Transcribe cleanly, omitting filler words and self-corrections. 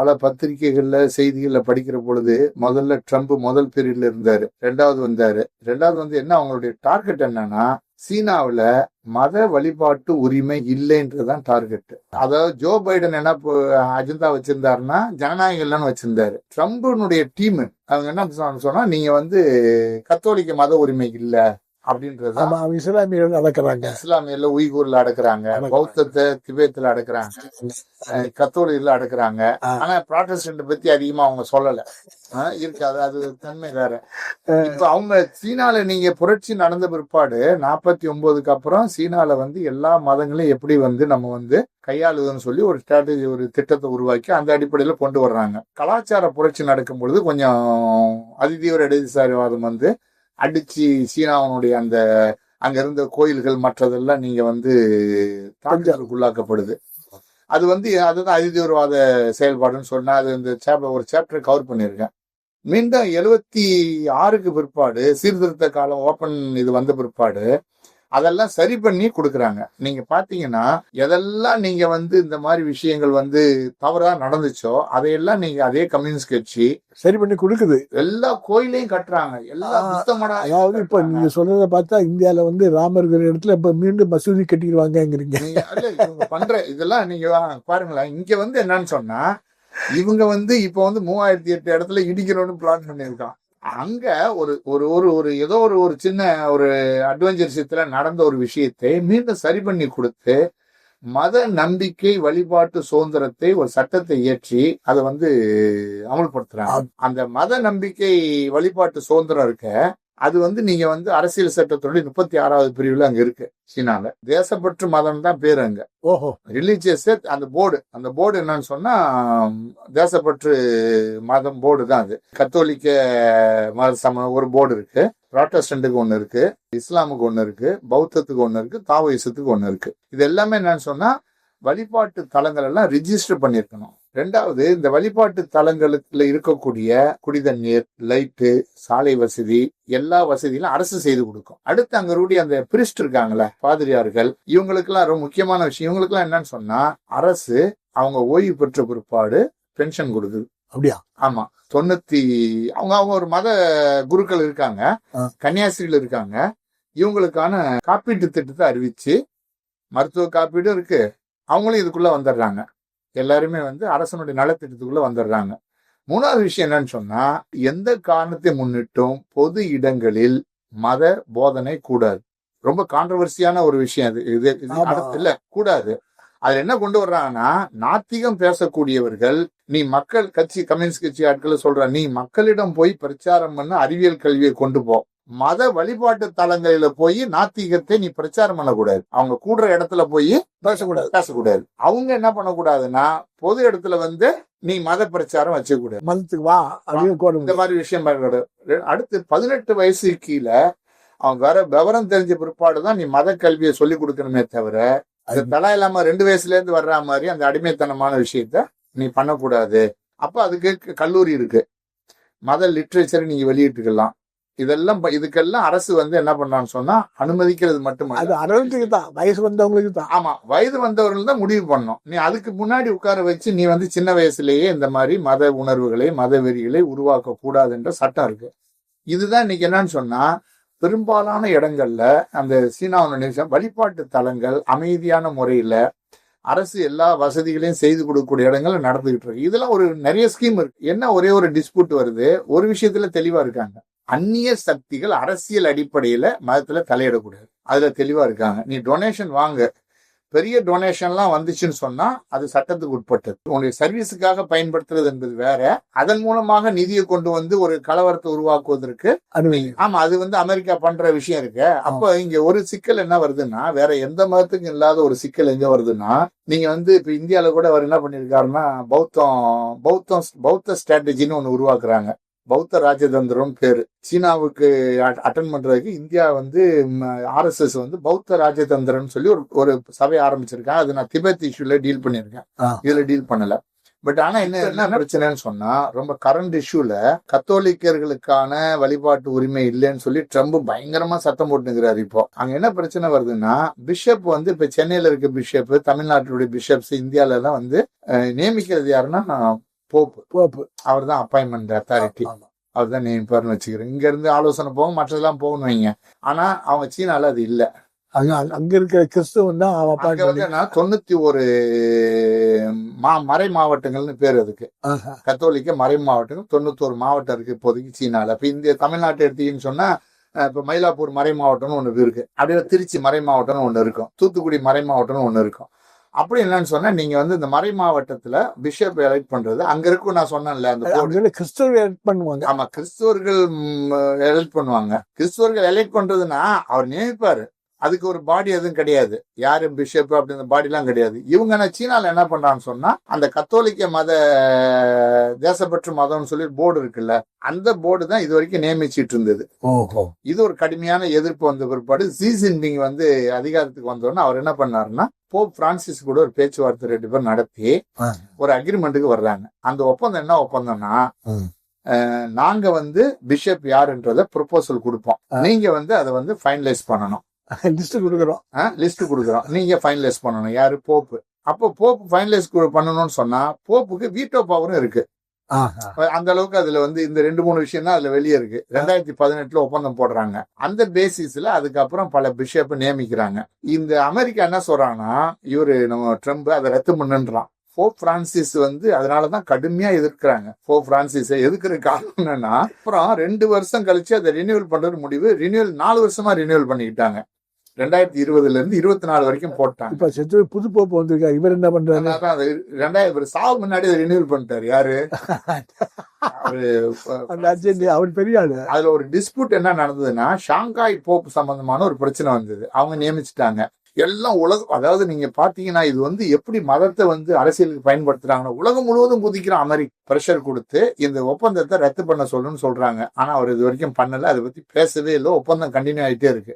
பல பத்திரிகைகள்ல செய்திகள்ல படிக்கிற பொழுது முதல்ல ட்ரம்ப் முதல் பீரியட்ல இருந்தாரு, ரெண்டாவது வந்தாரு. ரெண்டாவது வந்து என்ன அவங்களுடைய டார்கெட் என்னன்னா, சீனாவுல மத வழிபாட்டு உரிமை இல்லைன்றதுதான் டார்கெட். அதாவது ஜோ பைடன் என்ன அஜெண்டா வச்சிருந்தாருன்னா ஜனநாயகம் இல்லைன்னு வச்சிருந்தாரு. ட்ரம்புனுடைய டீம் அவங்க என்ன சொன்னா, நீங்க வந்து கத்தோலிக்க மத உரிமை இல்ல அப்படின்றது. இஸ்லாமியர்கள் அடக்குறாங்க, இஸ்லாமியர்ல உய்கூர்ல அடக்குறாங்க, பௌத்தத்தை திபேத்துல அடக்குறாங்க, கத்தோலிக்கர்ல அடக்குறாங்க. ஆனா ப்ராட்டஸ்டன்ட் பத்தி அதிகமா அவங்க சொல்லல, இருக்காது, அது தன்மை வேற. இப்ப அவங்க சீனால நீங்க புரட்சி நடந்த பிற்பாடு 49க்கு அப்புறம் சீனால வந்து எல்லா மதங்களையும் எப்படி வந்து நம்ம வந்து கையாளுதுன்னு சொல்லி ஒரு ஸ்ட்ராட்டஜி, ஒரு திட்டத்தை உருவாக்கி அந்த அடிப்படையில கொண்டு வர்றாங்க. கலாச்சார புரட்சி நடக்கும் பொழுது கொஞ்சம் அதிதீவிர இடதுசாரிவாதம் வந்து அடிச்சு சீனாவுடைய அந்த அங்க இருந்த கோயில்கள் மற்றதெல்லாம் நீங்க வந்து தாக்குதலுக்குள்ளாக்கப்படுது. அது வந்து அதுதான் அதிதீவிரவாத செயல்பாடுன்னு சொன்னா, அது இந்த ஒரு சாப்டர் கவர் பண்ணியிருக்கேன். மீண்டும் 76க்கு பிற்பாடு சீர்திருத்த காலம் ஓப்பன் இது வந்த பிற்பாடு அதெல்லாம் சரி பண்ணி கொடுக்குறாங்க. நீங்க பாத்தீங்கன்னா எதெல்லாம் நீங்க வந்து இந்த மாதிரி விஷயங்கள் வந்து தவறா நடந்துச்சோ அதையெல்லாம் நீங்க அதே கம்யூனிஸ்ட் கட்சி சரி பண்ணி கொடுக்குது. எல்லா கோயிலையும் கட்டுறாங்க, எல்லா புத்தகமா. அதாவது இப்ப நீங்க சொன்னதை பார்த்தா இந்தியால வந்து ராமர் இடத்துல இப்ப மீண்டும் மசூதி கட்டிடுவாங்கிறீங்க. பண்ற இதெல்லாம் நீங்க பாருங்களேன். இங்க வந்து என்னன்னு சொன்னா, இவங்க வந்து இப்ப வந்து 3008 இடத்துல இடிக்கணும்னு பிளான் பண்ணியிருக்கான். அங்க ஒரு ஒரு ஒரு ஒரு ஏதோ ஒரு சின்ன ஒரு அட்வென்ச்சர்ஷிப்ல நடந்த ஒரு விஷயத்தை மீண்டும் சரி பண்ணி கொடுத்து மத நம்பிக்கை வழிபாட்டு சுதந்திரத்தை ஒரு சட்டத்தை இயற்றி அதை வந்து அமல்படுத்துறாங்க. அந்த மத நம்பிக்கை வழிபாட்டு சுதந்திரம் இருக்க, அது வந்து நீங்க வந்து அரசியல் சட்டத்தோட 36வது பிரிவுல அங்க இருக்கு. சீனால தேசப்பற்று மதம் தான் பேரு அங்க. ஓஹோ, ரிலீஜியஸ் அந்த போர்டு என்னன்னு சொன்னா தேசப்பற்று மதம் போர்டு தான் அது. கத்தோலிக்க மத ஒரு போர்டு இருக்கு, ப்ராட்டஸ்டன்ட்டுக்கு ஒண்ணு இருக்கு, இஸ்லாமுக்கு ஒண்ணு இருக்கு, பௌத்தத்துக்கு ஒண்ணு இருக்கு, தாவோயிசத்துக்கு ஒண்ணு இருக்கு. இது எல்லாமே என்னன்னு சொன்னா வழிபாட்டு தலங்கள் எல்லாம் ரிஜிஸ்டர் பண்ணிருக்கணும். ரெண்டாவது, இந்த வழிபாட்டு தலங்களுக்குள்ள இருக்கக்கூடிய குடிதண்ணீர், லைட்டு, சாலை வசதி, எல்லா வசதிகளும் அரசு செய்து கொடுக்கும். அடுத்து அங்க ரூடி அந்த பிரிஸ்ட் இருக்காங்களே, பாதிரியார்கள், இவங்களுக்கு எல்லாம் ரொம்ப முக்கியமான விஷயம். இவங்களுக்கு எல்லாம் என்னன்னு சொன்னா அரசு அவங்க ஓய்வு பெற்ற பிற்பாடு பென்ஷன் கொடுக்குது. அப்படியா? ஆமா. அவங்க ஒரு மத குருக்கள் இருக்காங்க, கன்னியாஸ்திரிகள் இருக்காங்க. இவங்களுக்கான காப்பீட்டு திட்டத்தை அறிவிச்சு மருத்துவ காப்பீடு இருக்கு, அவங்களும் இதுக்குள்ள வந்துடுறாங்க. எல்லாருமே வந்து அரசனுடைய நலத்திட்டத்துக்குள்ள வந்துடுறாங்க. மூணாவது விஷயம் என்னன்னு சொன்னா, எந்த காரணத்தை முன்னிட்டும் பொது இடங்களில் மத போதனை கூடாது. ரொம்ப கான்ட்ரவர்சியான ஒரு விஷயம் அது. இது இல்ல கூடாது. அதுல என்ன கொண்டு வர்றாங்கன்னா, நாத்திகம் பேசக்கூடியவர்கள், நீ மக்கள் கட்சி கம்யூனிஸ்ட் கட்சி ஆட்களை சொல்ற, நீ மக்களிடம் போய் பிரச்சாரம் பண்ண அறிவியல் கல்வியை கொண்டு போ. மத வழிபாட்டு தலங்களில போய் நாத்திகத்தை நீ பிரச்சாரம் பண்ணக்கூடாது. அவங்க கூடுற இடத்துல போய் பேசக்கூடாது. அவங்க என்ன பண்ணக்கூடாதுன்னா, பொது இடத்துல வந்து நீ மத பிரச்சாரம் வச்சுக்கூடாது, மதத்துக்கு வா, இந்த மாதிரி விஷயம் பண்ணக்கூடாது. அடுத்து 18 வயசு கீழே அவன் வேற விவரம் தெரிஞ்ச பிற்பாடுதான் நீ மத கல்வியை சொல்லி கொடுக்கணுமே தவிர, அது தலா இல்லாம 2 வயசுல இருந்து வர்ற மாதிரி அந்த அடிமைத்தனமான விஷயத்த நீ பண்ணக்கூடாது. அப்ப அதுக்கு கல்லூரி இருக்கு, மத லிட்ரேச்சரை நீங்க வெளியிட்டுக்கலாம். இதெல்லாம் இதுக்கெல்லாம் அரசு வந்து என்ன பண்ணான்னு சொன்னா அனுமதிக்கிறது மட்டுமல்ல, வயசு வந்தவங்களுக்கு தான். ஆமா, வயது வந்தவர்கள் தான் முடிவு பண்ணணும். நீ அதுக்கு முன்னாடி உட்கார வச்சு நீ வந்து சின்ன வயசுலயே இந்த மாதிரி மத உணர்வுகளை மத வெறிகளை உருவாக்க கூடாதுன்ற சட்டம் இருக்கு. இதுதான் இன்னைக்கு என்னன்னு சொன்னா, பெரும்பாலான இடங்கள்ல அந்த சீனாவுடைய வழிபாட்டு தலங்கள் அமைதியான முறையில அரசு எல்லா வசதிகளையும் செய்து கொடுக்கக்கூடிய இடங்கள்ல நடந்துகிட்டு இருக்கு. இதெல்லாம் ஒரு நிறைய ஸ்கீம் இருக்கு. என்ன ஒரே ஒரு டிஸ்பியூட் வருது, ஒரு விஷயத்துல தெளிவா இருக்காங்க, அந்நிய சக்திகள் அரசியல் அடிப்படையில மதத்துல தலையிடக்கூடாது. அதுல தெளிவா இருக்காங்க. நீ டொனேஷன் வாங்க, பெரிய டொனேஷன்லாம் வந்துச்சுன்னு சொன்னா அது சட்டத்துக்கு உட்பட்டது. உங்களுடைய சர்வீஸுக்காக பயன்படுத்துறது என்பது வேற. அதன் மூலமாக நிதியை கொண்டு வந்து ஒரு கலவரத்தை உருவாக்குவதற்கு ஆமா, அது வந்து அமெரிக்கா பண்ற விஷயம் இருக்கு. அப்ப இங்க ஒரு சிக்கல் என்ன வருதுன்னா, வேற எந்த மதத்துக்கும் இல்லாத ஒரு சிக்கல் எங்க வருதுன்னா, நீங்க வந்து இப்ப இந்தியால கூட அவர் என்ன பண்ணிருக்காருன்னா, பௌத்த ஸ்ட்ராட்டஜின்னு ஒண்ணு உருவாக்குறாங்க. பௌத்த ராஜதந்திரம் பேரு. சீனாவுக்கு அட்டன் பண்றதுக்கு இந்தியா வந்து RSS வந்து பௌத்த ராஜதந்திரம் சொல்லி ஒரு சபை ஆரம்பிச்சிருக்கேன். அது நான் திபெத் இஷ்யூல டீல் பண்ணிருக்கேன், இதுல டீல் பண்ணல. பட் ஆனா என்ன பிரச்சனைன்னு சொன்னா, ரொம்ப கரண்ட் இஷ்யூல கத்தோலிக்கர்களுக்கான வழிபாட்டு உரிமை இல்லைன்னு சொல்லி ட்ரம்ப் பயங்கரமா சத்தம் போட்டுங்கிறாரு. இப்போ அங்க என்ன பிரச்சனை வருதுன்னா, பிஷப் வந்து இப்ப சென்னையில இருக்க பிஷப், தமிழ்நாட்டுடைய பிஷப்ஸ் இந்தியால எல்லாம் வந்து நியமிக்கிறது யாருன்னா போப்பு அவர் தான் அப்பாயின்மெண்ட் அத்தாரிட்டி, அவர் தான் நியமிப்பார்னு வச்சுக்கிறேன். இங்க இருந்து ஆலோசனை போகும், மற்றதெல்லாம் போகணும் வைங்க. ஆனா அவங்க சீனால அது இல்ல. அங்க இருக்கிற கிறிஸ்தவன் தான் 91 மறை மாவட்டங்கள்னு பேர் அதுக்கு. கத்தோலிக்க மறை மாவட்டங்கள் 91 மாவட்டம் இருக்கு இப்போதைக்கு சீனால. இப்ப இந்த தமிழ்நாட்டை எடுத்தீங்கன்னு சொன்னா இப்ப மயிலாப்பூர் மறை மாவட்டம்னு ஒண்ணு இருக்கு, அப்படியே திருச்சி மறை மாவட்டம்னு ஒண்ணு இருக்கும், தூத்துக்குடி மறை மாவட்டம்னு ஒண்ணு இருக்கும். அப்படி என்னன்னு சொன்னா நீங்க வந்து இந்த மறை மாவட்டத்துல பிஷப் எலெக்ட் பண்றது அங்க இருக்கும். நான் சொன்னேன்ல அந்த கிறிஸ்தவர்கள் எலெக்ட் பண்ணுவாங்க. ஆமா, கிறிஸ்தவர்கள் எலெக்ட் பண்ணுவாங்க. கிறிஸ்தவர்கள் எலெக்ட் பண்றதுன்னா அவர் நியமிப்பாரு, அதுக்கு ஒரு பாடி எதுவும் கிடையாது. யாரு பிஷப் அப்படி அந்த பாடி எல்லாம் கிடையாது. இவங்க சீனால என்ன பண்றான்னு சொன்னா அந்த கத்தோலிக்க மத தேசப்பற்று மதம்னு சொல்லி போர்டு இருக்குல்ல, அந்த போர்டு தான் இது வரைக்கும் நியமிச்சிட்டு இருந்தது. இது ஒரு கடுமையான எதிர்ப்பு வந்த பிற்பாடு ஜி ஜின்பிங் வந்து அதிகாரத்துக்கு வந்தோன்னா அவர் என்ன பண்ணாருன்னா போப் பிரான்சிஸ் கூட ஒரு பேச்சுவார்த்தை 2 பேர் நடத்தி ஒரு அக்ரிமெண்ட்டுக்கு வர்றாங்க. அந்த ஒப்பந்தம் என்ன ஒப்பந்தம்னா, நாங்க வந்து பிஷப் யாருன்றத ப்ரொபோசல் கொடுப்போம், நீங்க வந்து அதை வந்து ஃபைனலைஸ் பண்ணணும். லிஸ்ட் கொடுக்குறோம், நீங்க ஃபைனலைஸ் பண்ணணும். யாரு? போப்பு. அப்போ போப்பு ஃபைனலைஸ் பண்ணணும்னு சொன்னா போப்புக்கு வீட்டோ பவரும் இருக்கு. அந்த அளவுக்கு அதுல வந்து இந்த 2-3 விஷயம் தான் அதுல வெளியே இருக்கு. 2018 ஒப்பந்தம் போடுறாங்க. அந்த பேசிஸ்ல அதுக்கப்புறம் பல பிஷப் நியமிக்கிறாங்க. இந்த அமெரிக்கா என்ன சொல்றாங்கன்னா இவரு நம்ம ட்ரம்ப் அதை ரத்து பண்ணுன்றான். போப் பிரான்சிஸ் வந்து அதனாலதான் கடுமையா எதிர்க்கிறாங்க. போப் பிரான்சிஸை எதிர்க்கிற காரணம் என்னன்னா அப்புறம் 2 வருஷம் கழிச்சு அதை ரினியூவல் பண்றது முடிவு. ரினியூவல் 4 வருஷமா ரினியூவல் பண்ணிக்கிட்டாங்க. 2020 இருந்து 24 வரைக்கும் போட்டாங்க. இப்ப செத்து புது போப்பு வந்திருக்காரு. இவர் என்ன பண்றாரு? 2000 சாவு முன்னாடி ரினியூவல் பண்ணிட்டாரு. யாரு? அவர் பெரிய ஆளு. அதுல ஒரு டிஸ்பியூட் என்ன நடந்ததுன்னா ஷாங்காய் போப் சம்பந்தமான ஒரு பிரச்சனை வந்தது. அவங்க நியமிச்சுட்டாங்க. எல்லாம் உலகம், அதாவது நீங்க பாத்தீங்கன்னா இது வந்து எப்படி மதத்தை வந்து அரசியலுக்கு பயன்படுத்துறாங்கன்னா உலகம் முழுவதும் குதிக்கிற அமெரிக்க பிரஷர் கொடுத்து இந்த ஒப்பந்தத்தை ரத்து பண்ண சொல்லணும்னு சொல்றாங்க. ஆனா அவர் இது வரைக்கும் பண்ணல, அதை பத்தி பேசவே இல்லை. ஒப்பந்தம் கண்டினியூ ஆயிட்டே இருக்கு.